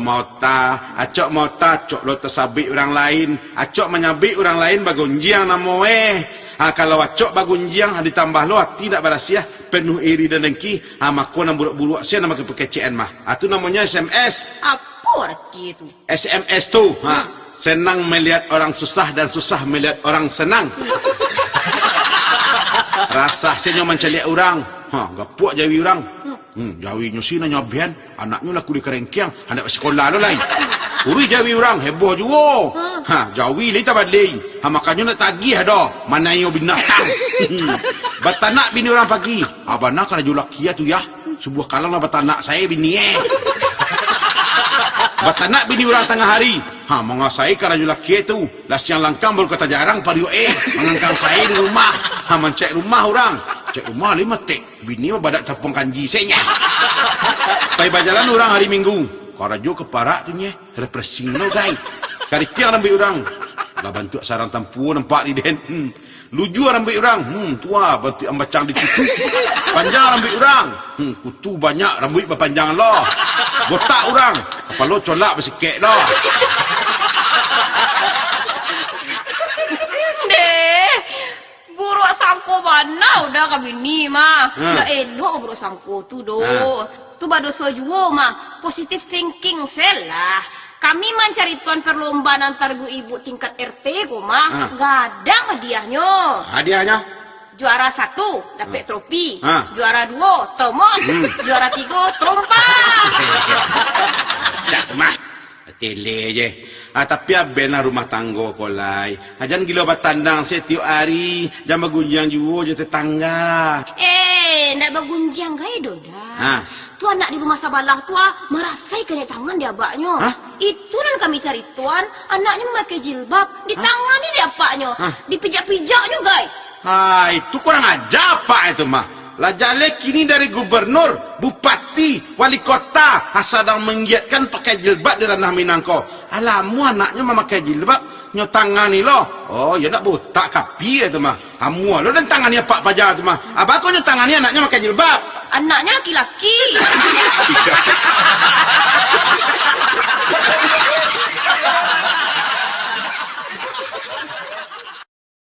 acok mauta, acok lo tersabik orang lain, acok menyabik orang lain bagunjiang namo kalau acok bagunjiang ditambah lo tidak berasiah penuh iri dan dengki mako nang buruk-buruk sia nama kepekecian mah. Itu namanya SMS. Apa arti itu? SMS tu senang melihat orang susah dan susah melihat orang senang. Rasa senyo menceliak orang. Gapuak jawi orang. Jawi nyusi na nyabian, anaknya laku di kerengkiang, anak sekolah lo lain. Uri jawi orang heboh juga. Jawi li tabadli. Makanya nak tagih dah. Mana yo binatang. Batanak bini orang pagi. Abana kana julakia tu ya. Sebuah kalang lah batanak saya bini Batanak bini orang tengah hari. Mengasai kana julakia tu. Las yang langkang baru kata jarang pada mengangkang saya di rumah. Mencek rumah orang. Cek rumah 5 tek. Bini badak tapung kanji saya. Pai bajalan orang hari Minggu. Karajo keparak tu nye. Repressing lo guys. Karikiang rambut orang. Lah bantu sarang tampu nampak di den. Luju rambut orang. Tua bantu ambacang di cucu. Panjang rambut orang. Kutu banyak rambut berpanjang lo. Botak orang. Apa lo colak bersikit lo. Buruk sangko mana udah kami ni mah. Dah elok buruk sangko tu do. Tu badoso juo mah. Positive thinking selah. Kami mencari tuan perlombaan antar ibu tingkat RT ko mah. Gak ada hadiahnya. Hadiahnya? Juara 1 dapat trofi. Juara 2 tromos. Juara 3 trompa. Cak mah. Tele je. Tapi abena rumah tangga kolai. Jangan gila batandang setiap hari. Jangan bergunjang juga je tetangga. Nak bergunjang gaya doda. Tuan nak di rumah sabalah tuan merasai kena tangan dia abaknya. Itu dan kami cari tuan. Anaknya memakai jilbab. Di tangan ni dia apaknya. Dipijak-pijak juga. Itu kurang ajar pak itu mah. Lah jalek kini dari gubernur, bupati, wali kota sedang menggiatkan pakai jilbab di ranah Minangkau. Alamu anaknya memakai jilbab, nyotangani lo. Oh, ya nak botak kapi itu mah. Amu lo dan tangani apa paja itu mah. Abang kau nyotangani anaknya pakai jilbab. Anaknya laki-laki.